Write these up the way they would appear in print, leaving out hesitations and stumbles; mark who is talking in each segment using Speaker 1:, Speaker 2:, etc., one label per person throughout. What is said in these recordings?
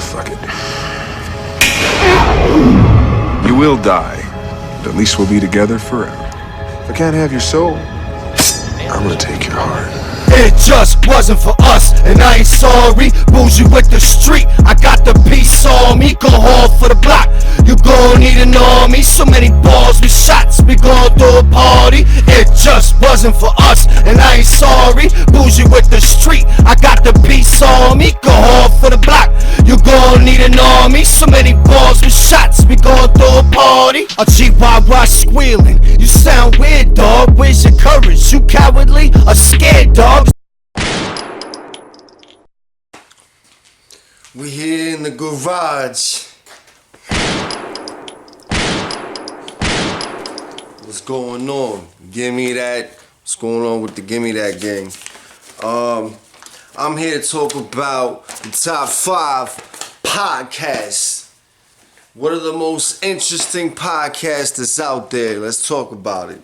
Speaker 1: fuck it. You will die, but at least we'll be together forever. If I can't have your soul, I'm gonna take your heart.
Speaker 2: It just wasn't for us, and I ain't sorry. Bougie with the street, I got the peace on me. Go hard for the block, you gon' need an army. So many balls with shots, we gon' do a party. It just wasn't for us, and I ain't sorry. Bougie with the street, I got the peace on me. Go hard for the block, you gon' need an army. So many balls with shots, we gon' do a party. A GYY squealing, you sound weird, dog. Where's your courage? You cowardly or scared, dog? We here in the garage. What's going on? Give me that. What's going on with the Give Me That gang? I'm here to talk about the top 5 podcasts. What are the most interesting podcasts that's out there? Let's talk about it.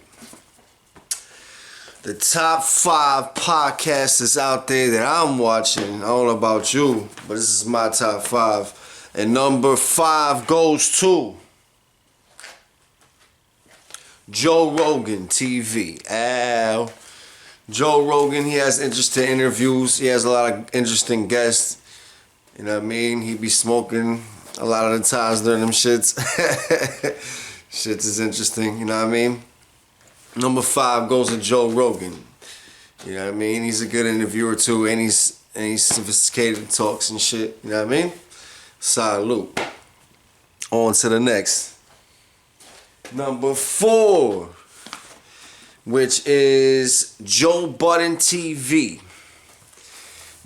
Speaker 2: The top 5 podcasts that's out there that I'm watching. I don't know about you, but this is my top 5. And number 5 goes to Joe Rogan TV. Joe Rogan, he has interesting interviews. He has a lot of interesting guests. You know what I mean? He be smoking a lot of the times during them shits. Shits is interesting, you know what I mean? Number 5 goes to Joe Rogan. You know what I mean? He's a good interviewer too, and he's sophisticated talks and shit. You know what I mean? Salute. On to the next. Number 4, which is Joe Budden TV.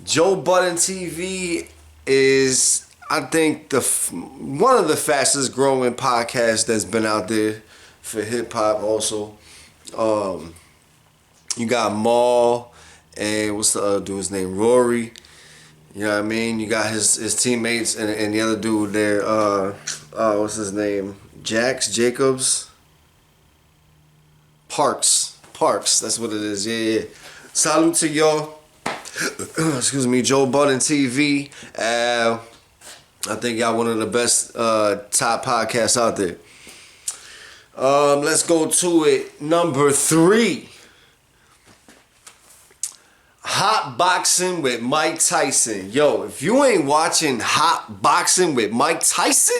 Speaker 2: Joe Budden TV is, I think, one of the fastest growing podcasts that's been out there for hip hop also. You got Maul and what's the other dude's name? Rory. You know what I mean? You got his teammates and the other dude there, what's his name? Jacobs? Parks, that's what it is, yeah. Salute to y'all. Excuse me, Joe Budden TV. I think y'all one of the best top podcasts out there. Let's go to it. Number 3. Hot Boxing with Mike Tyson. Yo, if you ain't watching Hot Boxing with Mike Tyson,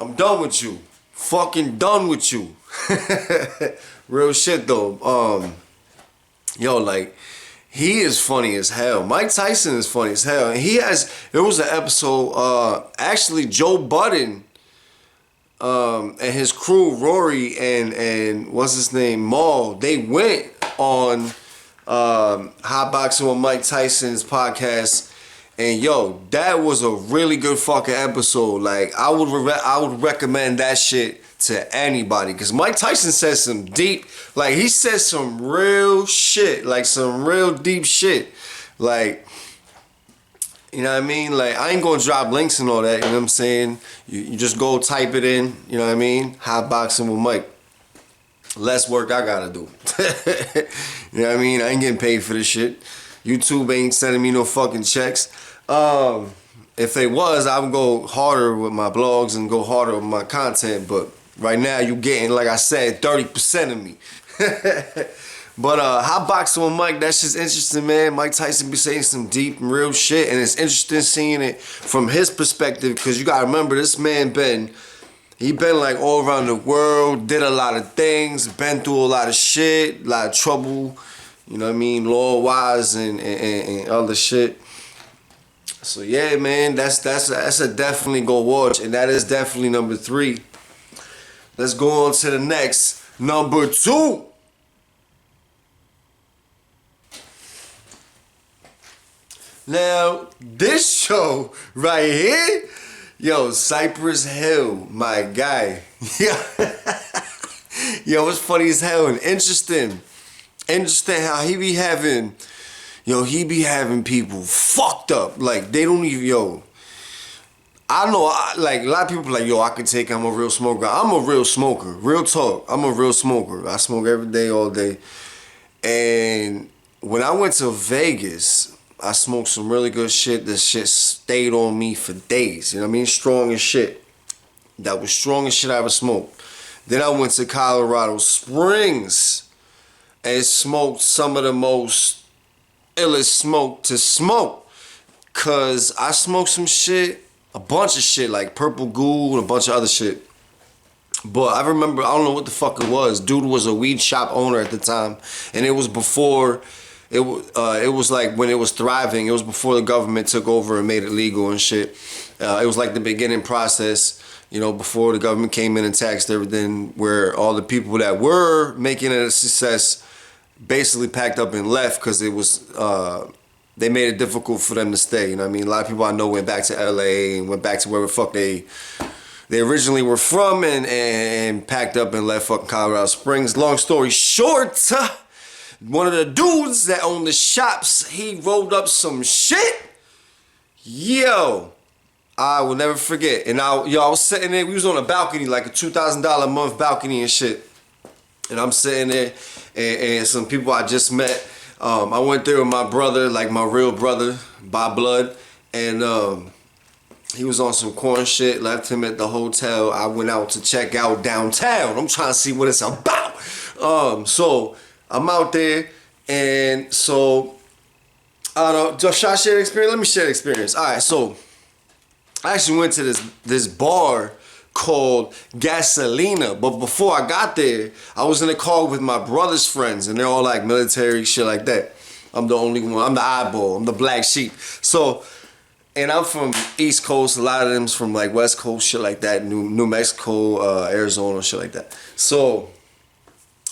Speaker 2: I'm done with you. Fucking done with you. Real shit though. Yo, like, he is funny as hell. Mike Tyson is funny as hell. And there was an episode, actually Joe Budden and his crew, Rory and what's his name, Maul, they went on Hot Boxing with Mike Tyson's podcast. And yo, that was a really good fucking episode. Like, I would recommend that shit to anybody, because Mike Tyson says some deep, like, he says some real shit, like some real deep shit. Like, you know what I mean? Like, I ain't gonna drop links and all that, you know what I'm saying? You just go type it in, you know what I mean? Hot Boxing with Mike. Less work I gotta do. You know what I mean? I ain't getting paid for this shit. YouTube ain't sending me no fucking checks. If they was, I would go harder with my blogs and go harder with my content, but right now you getting, like I said, 30% of me. But Hot Boxing with Mike, that's just interesting, man. Mike Tyson be saying some deep and real shit, and it's interesting seeing it from his perspective, because you gotta remember, this man he been like all around the world, did a lot of things, been through a lot of shit, a lot of trouble, you know what I mean, law-wise and other shit. So yeah, man, that's a definitely go watch, and that is definitely number 3. Let's go on to the next, number 2. Now, this show right here, yo, Cypress Hill, my guy. Yo, it's funny as hell and interesting. Interesting how he be having people fucked up. Like, they don't even, yo. I know, like, a lot of people like, yo, I can take it, I'm a real smoker. I'm a real smoker. Real talk. I'm a real smoker. I smoke every day, all day. And when I went to Vegas, I smoked some really good shit. This shit stayed on me for days. You know what I mean? Strong as shit. That was strong as shit I ever smoked. Then I went to Colorado Springs and smoked some of the most illest smoke to smoke. Cause I smoked some shit, a bunch of shit, like Purple Ghoul and a bunch of other shit. But I remember, I don't know what the fuck it was. Dude was a weed shop owner at the time. And it was before, it was like when it was thriving. It was before the government took over and made it legal and shit. It was like the beginning process, you know, before the government came in and taxed everything, where all the people that were making it a success basically packed up and left because it was, they made it difficult for them to stay. You know what I mean? A lot of people I know went back to LA and went back to wherever the fuck they originally were from and packed up and left fucking Colorado Springs. Long story short, one of the dudes that owned the shops, he rolled up some shit. Yo, I will never forget. And I was sitting there, we was on a balcony, like a $2,000 a month balcony and shit. And I'm sitting there and some people I just met. I went there with my brother, like my real brother by blood. And he was on some corn shit, left him at the hotel. I went out to check out downtown. I'm trying to see what it's about. So I'm out there, and so I don't know. Should I share the experience? Let me share the experience. All right, so I actually went to this bar called Gasolina, but before I got there, I was in a car with my brother's friends, and they're all like military shit like that. I'm the only one. I'm the eyeball. I'm the black sheep. So. And I'm from East Coast. A lot of them's from like West Coast, shit like that. New Mexico, Arizona, shit like that. So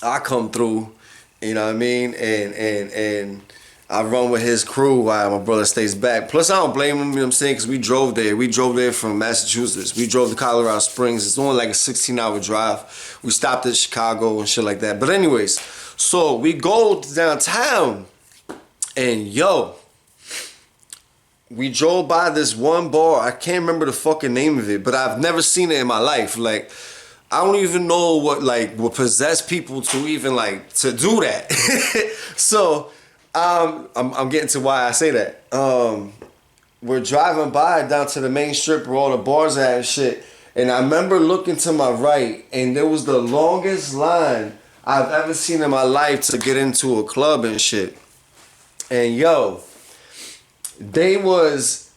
Speaker 2: I come through, you know what I mean, and I run with his crew while my brother stays back. Plus I don't blame him, you know what I'm saying, because we drove there. We drove there from Massachusetts. We drove to Colorado Springs. It's only like a 16-hour drive. We stopped at Chicago and shit like that. But anyways, so we go downtown, and yo, we drove by this one bar. I can't remember the fucking name of it, but I've never seen it in my life. Like, I don't even know what possessed people to even like to do that. So, I'm getting to why I say that. We're driving by down to the main strip where all the bars are at and shit, and I remember looking to my right, and there was the longest line I've ever seen in my life to get into a club and shit. And yo, they was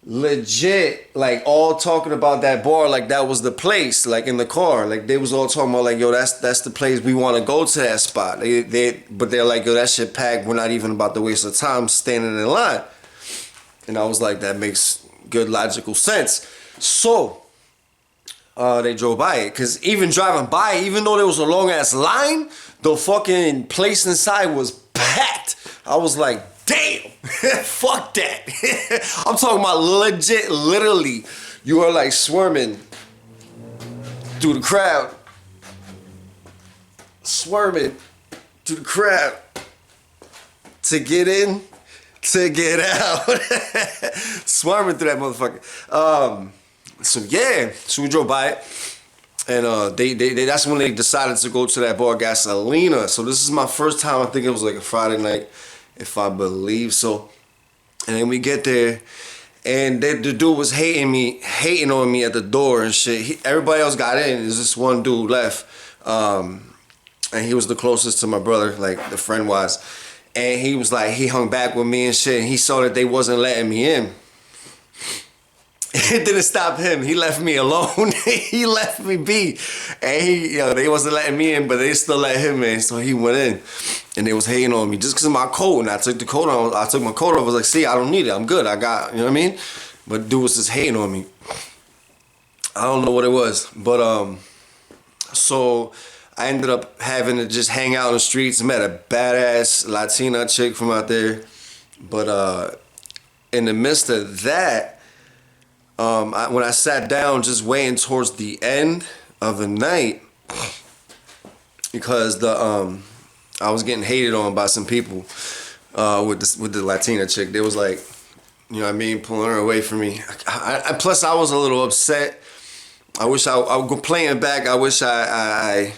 Speaker 2: legit like all talking about that bar like that was the place, like in the car. Like they was all talking about like, yo, that's the place, we want to go to that spot. But they're like, yo, that shit packed, we're not even about to waste our time standing in line. And I was like, that makes good logical sense. So they drove by it, because even driving by, even though there was a long ass line, the fucking place inside was packed. I was like, damn, fuck that. I'm talking about legit, literally, you are like swarming through the crowd. Swarming through the crowd to get in, to get out. Swarming through that motherfucker. So yeah, so we drove by it. And they that's when they decided to go to that bar Gasolina. So this is my first time. I think it was like a Friday night, if I believe so. And then we get there, and the dude was hating on me at the door and shit. Everybody else got in. There's this one dude left, and he was the closest to my brother, like the friend was. And he was like, he hung back with me and shit. And he saw that they wasn't letting me in. It didn't stop him. He left me alone. He left me be. And they wasn't letting me in, but they still let him in. So he went in. And they was hating on me just because of my coat. And I took the coat on. I took my coat off. I was like, see, I don't need it. I'm good. I got, you know what I mean? But dude was just hating on me. I don't know what it was. But, so I ended up having to just hang out in the streets. I met a badass Latina chick from out there. But, in the midst of that, when I sat down, just waiting towards the end of the night, because I was getting hated on by some people with the Latina chick. They was like, you know what I mean, pulling her away from me. Plus, I was a little upset. I wish I would go playing back. I wish I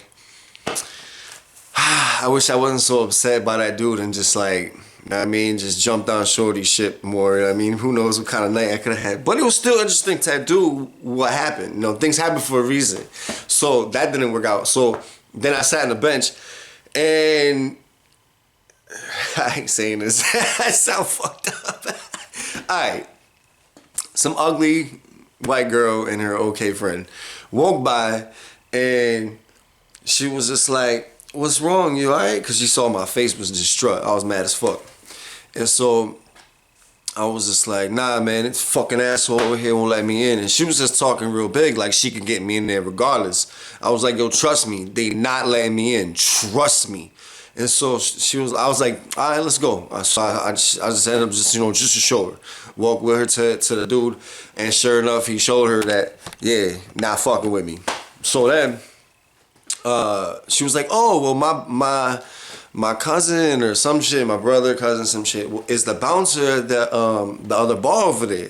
Speaker 2: wish I wasn't so upset by that dude and just like You know what I mean? Just jumped on shorty shit more. You know what I mean? Who knows what kind of night I could have had. But it was still interesting to do what happened. You know, things happen for a reason. So that didn't work out. So then I sat on the bench and I ain't saying this. I sound fucked up. Alright. Some ugly white girl and her okay friend walked by and she was just like, what's wrong? You alright? Because she saw my face was distraught. I was mad as fuck. And so I was just like, nah, man, this fucking asshole over here won't let me in. And she was just talking real big, like she could get me in there regardless. I was like, yo, trust me. They not letting me in. Trust me. And so I was like, all right, let's go. So I just ended up just to show her. Walk with her to the dude. And sure enough, he showed her that, yeah, not fucking with me. So then, she was like, oh, well, my cousin or some shit, my brother, cousin, some shit, is the bouncer the other bar over there.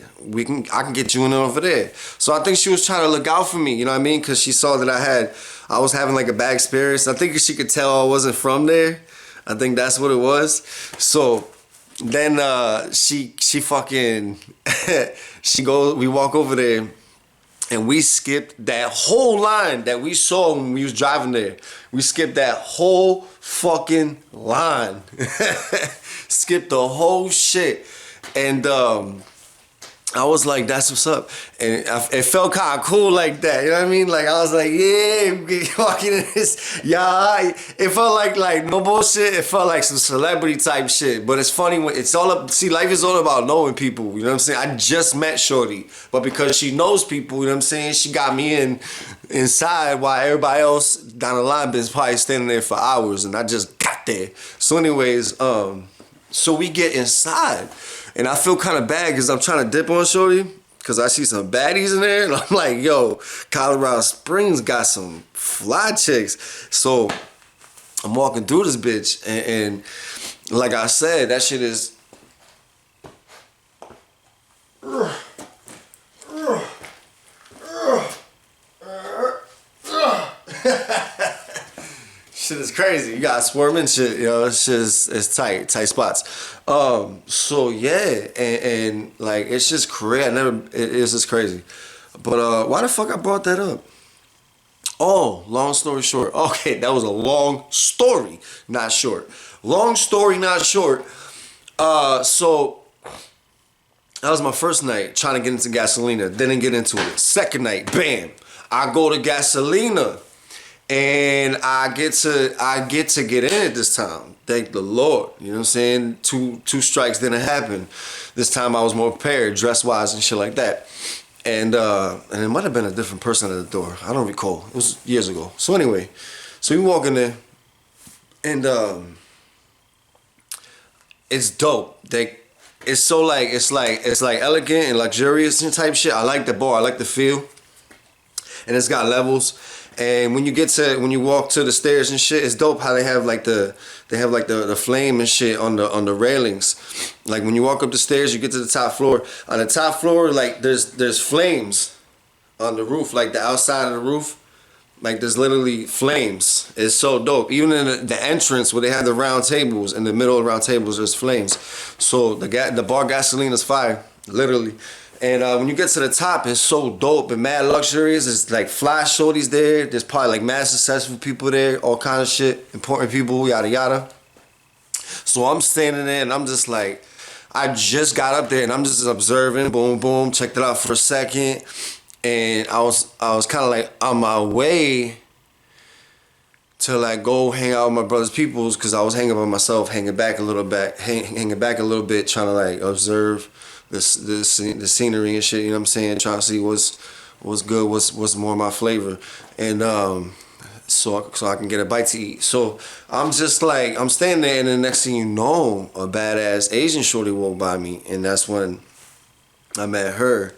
Speaker 2: I can get you in over there. So I think she was trying to look out for me, you know what I mean? Because she saw that I was having like a bad experience. I think she could tell I wasn't from there. I think that's what it was. So then she fucking, we walk over there. And we skipped that whole line that we saw when we was driving there. We skipped that whole fucking line. Skipped the whole shit. And I was like, that's what's up. And it felt kind of cool like that. You know what I mean? Like, I was like, yeah, walking in this. Yeah, it felt like no bullshit. It felt like some celebrity type shit. But it's funny when it's all up. See, life is all about knowing people. You know what I'm saying? I just met shorty. But because she knows people, you know what I'm saying? She got me inside while everybody else down the line been probably standing there for hours. And I just got there. So anyways, so we get inside. And I feel kind of bad because I'm trying to dip on shorty because I see some baddies in there. And I'm like, yo, Colorado Springs got some fly chicks. So I'm walking through this bitch. And like I said, that shit is... Shit is crazy. You got squirming shit, you know, it's just, it's tight spots. So yeah, and like, it's just crazy. It's just crazy. But why the fuck I brought that up? Oh, long story short. Okay, that was a long story, not short. Long story, not short. So that was my first night trying to get into Gasolina. Didn't get into it. Second night, bam, I go to Gasolina. And I get to get in it this time. Thank the Lord. You know what I'm saying? Two strikes didn't happen. This time I was more prepared, dress wise and shit like that. And it might have been a different person at the door. I don't recall. It was years ago. So anyway, so we walk in there, and it's dope. It's like elegant and luxurious and type shit. I like the bar. I like the feel. And it's got levels. And when you walk to the stairs and shit, it's dope how they have the flame and shit on the railings. Like when you walk up the stairs, you get to the top floor. On the top floor, like there's flames on the roof, like the outside of the roof. Like there's literally flames. It's so dope. Even in the entrance where they have the round tables, in the middle of the round tables, there's flames. So the bar Gasolina's fire, literally. And when you get to the top, it's so dope and mad luxurious. It's like fly shorties there. There's probably like mad successful people there, all kind of shit, important people, yada yada. So I'm standing there and I'm just like, I just got up there and I'm just observing, boom, boom, checked it out for a second. And I was kind of like on my way to like go hang out with my brother's peoples because I was hanging by myself, hanging back a little bit, trying to like observe the scenery and shit, you know what I'm saying? Trying to see what's good, what's more my flavor, and so I can get a bite to eat. So I'm just like, I'm standing there, and the next thing you know, a badass Asian shorty walked by me, and that's when I met her.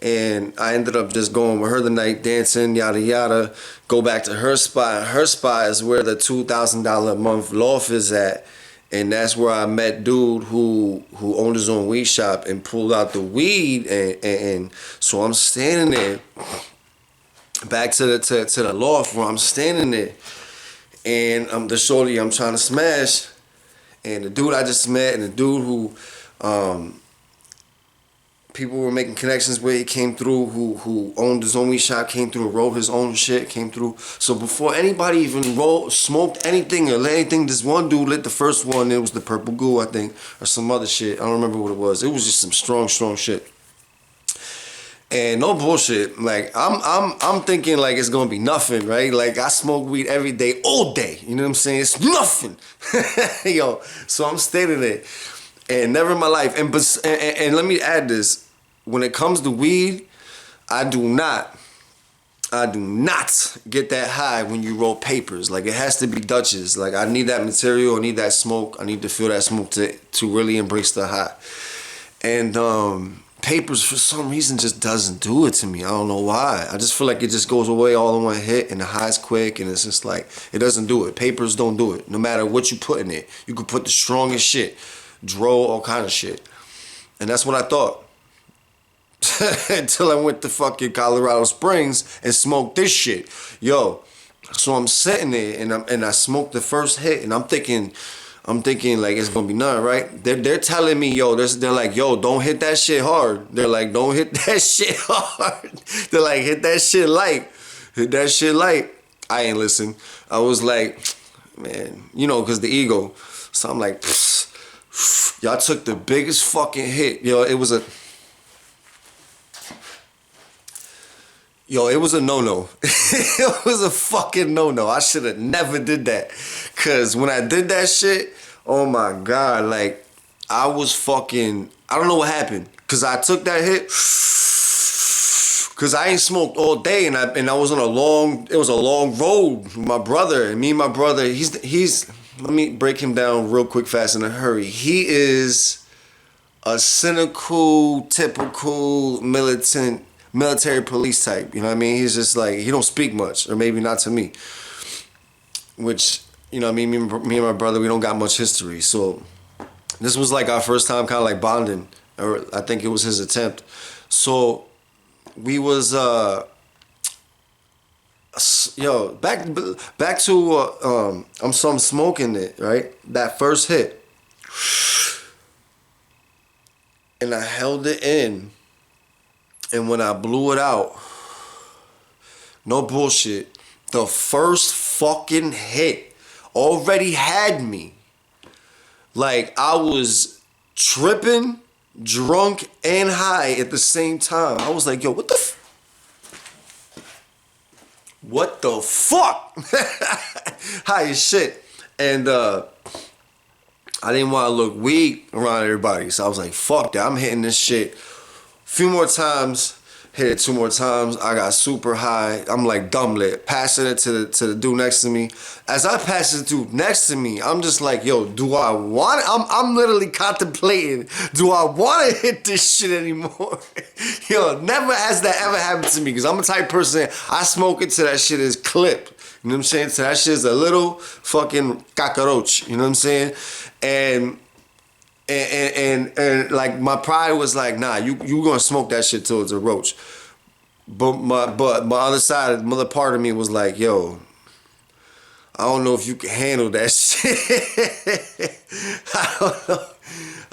Speaker 2: And I ended up just going with her the night, dancing, yada yada, go back to her spot. Her spot is where the $2,000 a month loft is at. And that's where I met dude who owned his own weed shop and pulled out the weed, and so I'm standing there back to the loft where I'm standing there, and I'm the shorty I'm trying to smash, And the dude I just met, and the dude who people were making connections with, he came through, who owned his own weed shop, came through and rolled his own shit, came through. So before anybody even smoked anything or lit anything, this one dude lit the first one. It was the Purple Goo, I think, or some other shit. I don't remember what it was. It was just some strong shit. And no bullshit, like I'm thinking like it's gonna be nothing, right? Like I smoke weed every day, all day. You know what I'm saying? It's nothing, yo. So I'm standing there, and never in my life. And let me add this: when it comes to weed, I do not get that high when you roll papers. Like it has to be Dutchess. Like I need that material, I need that smoke, I need to feel that smoke to really embrace the high. And papers for some reason just doesn't do it to me. I don't know why. I just feel like it just goes away all in one hit, and the high's quick, and it's just like it doesn't do it. Papers don't do it. No matter what you put in it, you could put the strongest shit, dro, all kind of shit, and that's what I thought. Until I went to fucking Colorado Springs and smoked this shit, yo. So I'm sitting there and I smoked the first hit, and I'm thinking like it's gonna be nothing, right? They're telling me, yo, they're like, yo, don't hit that shit hard. They're like, don't hit that shit hard. They're like, hit that shit light. Hit that shit light. I ain't listen. I was like, man, you know, cause the ego. So I'm like, y'all took the biggest fucking hit. Yo, it was a no-no. It was a fucking no-no. I should have never did that. Cause when I did that shit, oh my God, like I was fucking, I don't know what happened. Cause I took that hit. Cause I ain't smoked all day, and I was on a long road with my brother. And me and my brother, he's let me break him down real quick, fast, in a hurry. He is a cynical, typical military police type, you know what I mean? He's just like, he don't speak much, or maybe not to me. Which, you know what I mean, me and my brother, we don't got much history. So this was like our first time kind of like bonding, or I think it was his attempt. So we was, yo, back to, I'm smoking it, right? That first hit. And I held it in. And when I blew it out, no bullshit, the first fucking hit already had me. Like I was tripping, drunk, and high at the same time. I was like, yo, what the fuck? High as shit. And I didn't want to look weak around everybody. So I was like, fuck that, I'm hitting this shit. Few more times, hit it 2 more times. I got super high. I'm like dumb lit, passing it to the dude next to me. As I pass it to the dude next to me, I'm just like, yo, do I want it? I'm literally contemplating, do I want to hit this shit anymore? Yo, never has that ever happened to me, because I'm a type of person, I smoke it till that shit is clipped. You know what I'm saying? So that shit is a little fucking cockroach. You know what I'm saying? And like my pride was like, nah, you gonna smoke that shit till it's a roach. But my other side, the other part of me was like, yo, I don't know if you can handle that shit.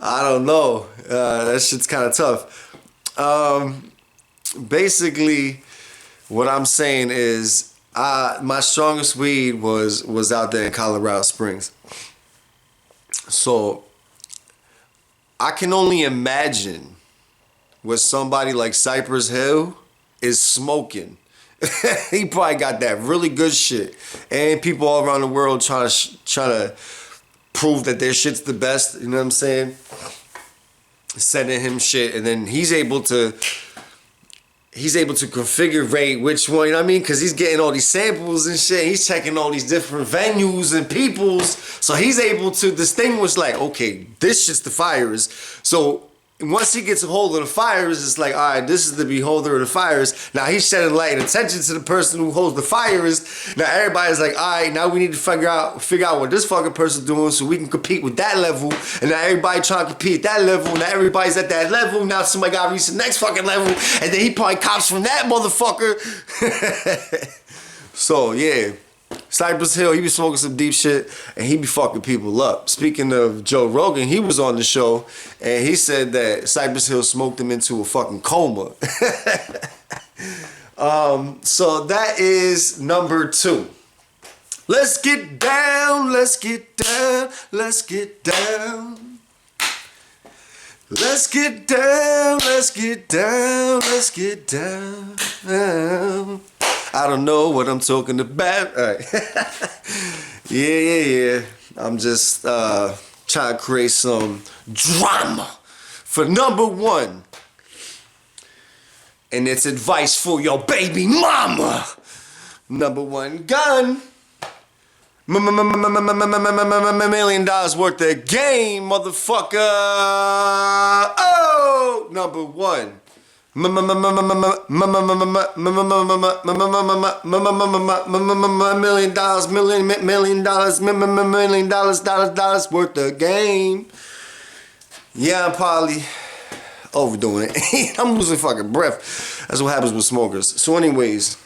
Speaker 2: I don't know. That shit's kind of tough. Basically, what I'm saying is, my strongest weed was out there in Colorado Springs. So I can only imagine what somebody like Cypress Hill is smoking. He probably got that really good shit, and people all around the world trying to prove that their shit's the best. You know what I'm saying? Sending him shit, and then he's able to configure which one, you know what I mean? Because he's getting all these samples and shit. He's checking all these different venues and peoples. So he's able to distinguish, like, okay, this shit's the fires. So once he gets a hold of the fires, it's like, all right, this is the beholder of the fires. Now he's shedding light and attention to the person who holds the fires. Now everybody's like, all right, now we need to figure out what this fucking person's doing so we can compete with that level. And now everybody trying to compete at that level. Now everybody's at that level. Now somebody got to reach the next fucking level. And then he probably cops from that motherfucker. So yeah, Cypress Hill, he be smoking some deep shit, and he be fucking people up. Speaking of Joe Rogan, he was on the show, and he said that Cypress Hill smoked him into a fucking coma. So that is number 2. Let's get down, let's get down, let's get down. Let's get down, let's get down, let's get down. I don't know what I'm talking about. All right. Yeah. I'm just trying to create some drama for number 1. And it's advice for your baby mama. Number 1 gun. $1 million worth of game, motherfucker. Oh, number 1. $1 million worth of game. Yeah, I'm probably overdoing it. I'm losing fucking breath. That's what happens with smokers. So anyways,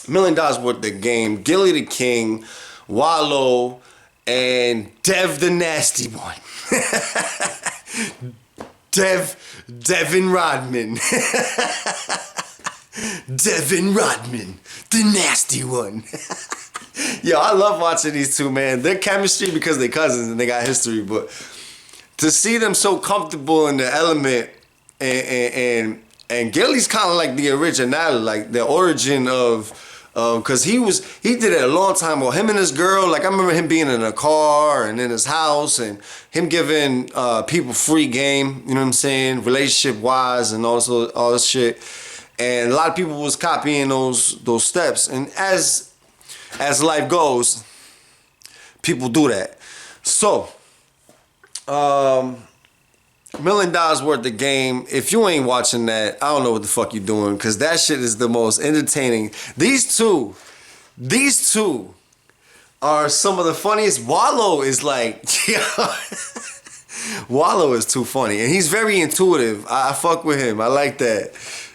Speaker 2: $1 million worth of game. Gilly the King, Wallow, and Dev the Nasty One. Devin Rodman. Devin Rodman, the nasty one. Yo, I love watching these two, man. Their chemistry, because they're cousins and they got history, but to see them so comfortable in the element, and Gilly's kind of like the original, like the origin of, cause he did it a long time ago. Him and his girl, like I remember him being in a car and in his house and him giving people free game, you know what I'm saying, relationship wise and also all this shit. And a lot of people was copying those steps. And as life goes, people do that. So, $1 million worth of game. If you ain't watching that, I don't know what the fuck you doing, because that shit is the most entertaining. These two are some of the funniest. Wallow is like, Wallow is too funny, and he's very intuitive. I fuck with him. I like that.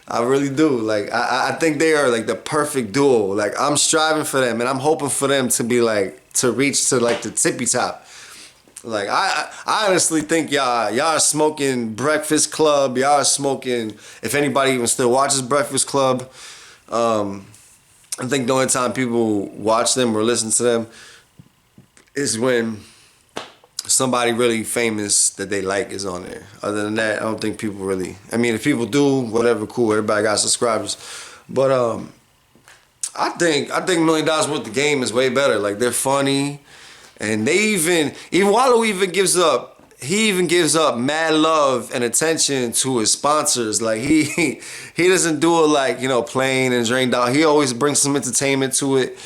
Speaker 2: I really do. Like, I think they are like the perfect duo. Like, I'm striving for them, and I'm hoping for them to be like, to reach to like the tippy top. Like, I honestly think y'all are smoking Breakfast Club. Y'all are smoking, if anybody even still watches Breakfast Club. I think the only time people watch them or listen to them is when somebody really famous that they like is on there. Other than that, I don't think people really, I mean, if people do, whatever, cool, everybody got subscribers. But I think $1 million worth of game is way better. Like, they're funny. And they even Wallow even gives up mad love and attention to his sponsors. Like, he doesn't do it like, you know, plain and drained out. He always brings some entertainment to it.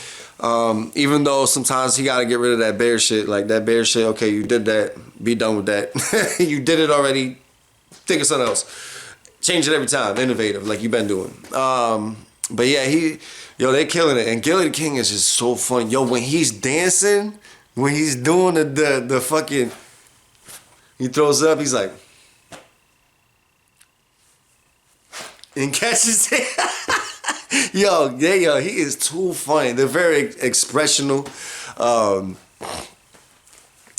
Speaker 2: Even though sometimes he gotta get rid of that bear shit. Like, that bear shit, okay, you did that, be done with that. You did it already, think of something else. Change it every time, innovative, like you've been doing. But yeah, they killing it. And Gilly the King is just so funny. Yo, when he's dancing, when he's doing the fucking, he throws up, he's like, and catches it. Yo, he is too funny. They're very expressional,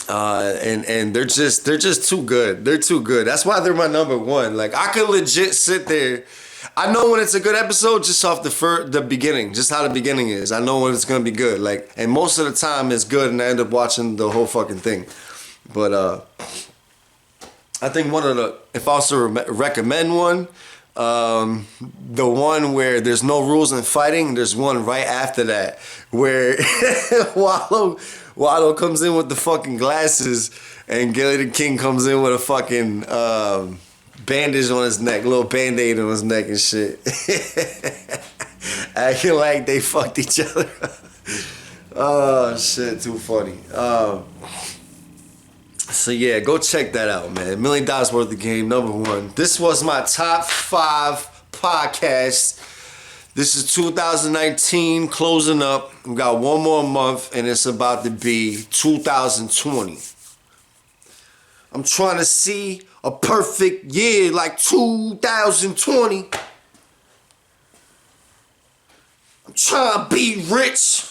Speaker 2: and they're just too good. They're too good. That's why they're my number 1. Like, I could legit sit there. I know when it's a good episode just off the beginning, just how the beginning is. I know when it's gonna be good. Like, and most of the time it's good, and I end up watching the whole fucking thing. But I think if I was to recommend one, the one where there's no rules in fighting, there's one right after that where Wallow comes in with the fucking glasses, and Gilly the King comes in with a fucking bandage on his neck, little band-aid on his neck and shit. Acting like they fucked each other. Oh shit, too funny. So yeah, go check that out, man. $1 million worth of game, number 1. This was my top 5 podcast. This is 2019 closing up. We got one more month, and it's about to be 2020. I'm trying to see a perfect year like 2020. I'm trying to be rich.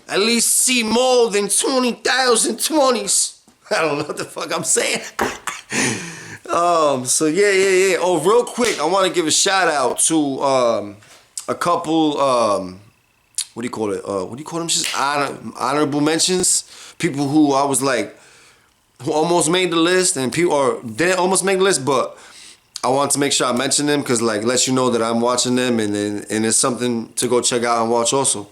Speaker 2: at least see more than 20,000 20s. I don't know what the fuck I'm saying. So yeah. Oh, real quick, I want to give a shout out to a couple what do you call it? What do you call them? Just honorable mentions. People who I was like, who almost made the list, and people or didn't almost make the list, but I want to make sure I mention them because like let you know that I'm watching them, and it's something to go check out and watch also.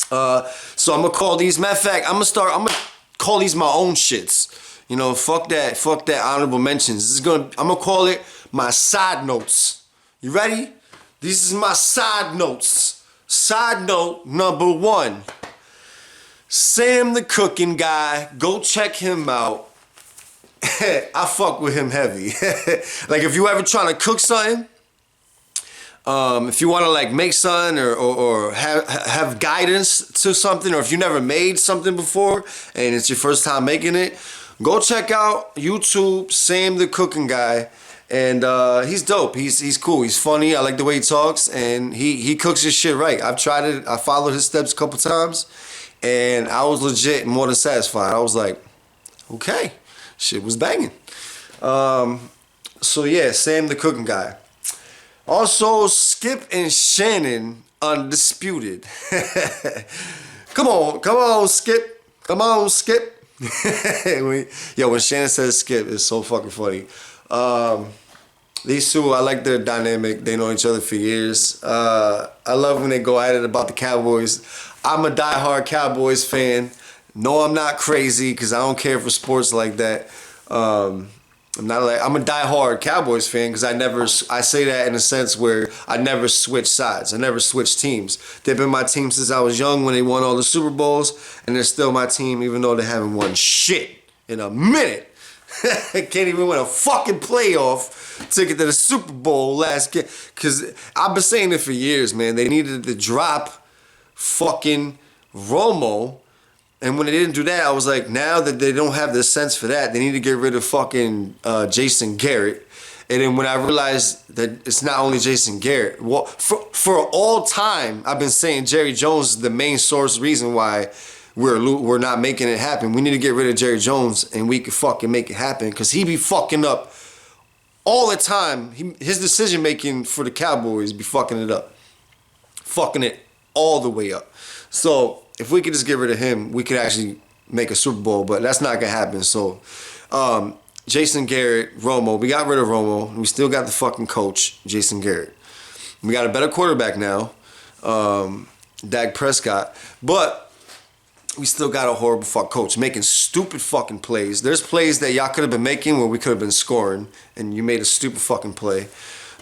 Speaker 2: So I'm gonna call these. Matter of fact, I'm gonna call these my own shits. You know, fuck that honorable mentions. I'm gonna call it my side notes. You ready? These is my side notes. Side note number 1. Sam the cooking guy. Go check him out. I fuck with him heavy. Like if you ever trying to cook something, if you want to like make something or have guidance to something, or if you never made something before and it's your first time making it, go check out YouTube Sam the cooking guy. And he's dope. He's cool. He's funny. I like the way he talks, and he cooks his shit right. I've tried it. I followed his steps a couple times, and I was legit more than satisfied. I was like, okay, shit was banging. So yeah, Sam the cooking guy. Also, Skip and Shannon undisputed. Come on, Skip. Come on, Skip. When Shannon says Skip, it's so fucking funny. These two, I like their dynamic. They know each other for years. I love when they go at it about the Cowboys. I'm a diehard Cowboys fan. No, I'm not crazy because I don't care for sports like that. I'm a diehard Cowboys fan because I say that in a sense where I never switch sides. I never switch teams. They've been my team since I was young when they won all the Super Bowls, and they're still my team even though they haven't won shit in a minute. Can't even win a fucking playoff ticket to the Super Bowl last game. Because I've been saying it for years, man. They needed to drop fucking Romo. And when they didn't do that, I was like, now that they don't have the sense for that, they need to get rid of fucking Jason Garrett. And then when I realized that it's not only Jason Garrett, well, for all time, I've been saying Jerry Jones is the main reason why we're not making it happen. We need to get rid of Jerry Jones, and we can fucking make it happen because he be fucking up all the time. His decision making for the Cowboys be fucking it up, fucking it all the way up. So if we could just get rid of him, we could actually make a Super Bowl, but that's not gonna happen. So Jason Garrett, Romo, we got rid of Romo. We still got the fucking coach, Jason Garrett. We got a better quarterback now, Dak Prescott, but we still got a horrible fuck coach making stupid fucking plays. There's plays that y'all could have been making where we could have been scoring, and you made a stupid fucking play.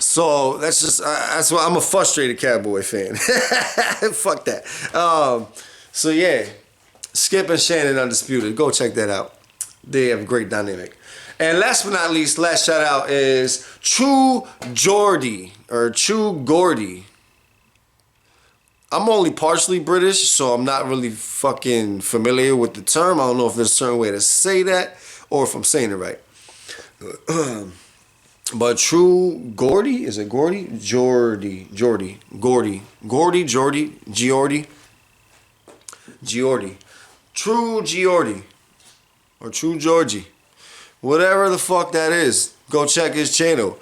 Speaker 2: So that's why I'm a frustrated Cowboy fan. Fuck that. So yeah, Skip and Shannon undisputed. Go check that out. They have a great dynamic. And last but not least, last shout out is True Geordie or True Gordy. I'm only partially British, so I'm not really fucking familiar with the term. I don't know if there's a certain way to say that or if I'm saying it right. But True Gordy, is it Gordy? Geordie. True Geordie. Or True Georgie. Whatever the fuck that is. Go check his channel.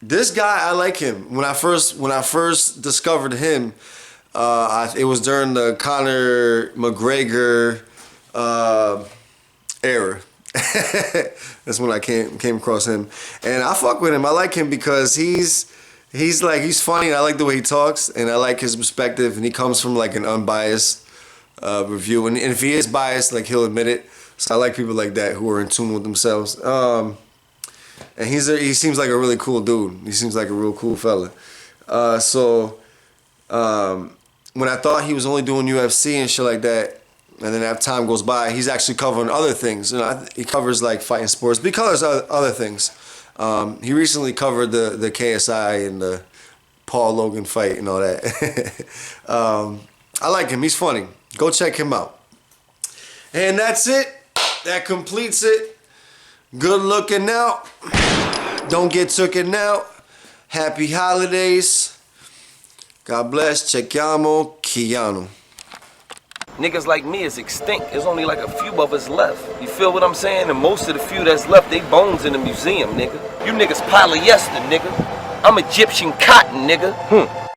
Speaker 2: This guy, I like him. When I first discovered him, it was during the Conor McGregor era. That's when I came across him, and I fuck with him. I like him because he's funny. And I like the way he talks, and I like his perspective. And he comes from like an unbiased review, and if he is biased, like he'll admit it. So I like people like that who are in tune with themselves. And he seems like a really cool dude. He seems like a real cool fella. When I thought he was only doing UFC and shit like that, and then as time goes by, he's actually covering other things. You know, he covers like fighting sports, but he covers other things. He recently covered the KSI and the Paul Logan fight and all that. I like him. He's funny. Go check him out. And that's it. That completes it. Good looking out. Don't get tooken out. Happy holidays. God bless. Chequiamo. Keanu.
Speaker 3: Niggas like me is extinct. There's only like a few of us left. You feel what I'm saying? And most of the few that's left, they bones in the museum, nigga. You niggas polyester, nigga. I'm Egyptian cotton, nigga.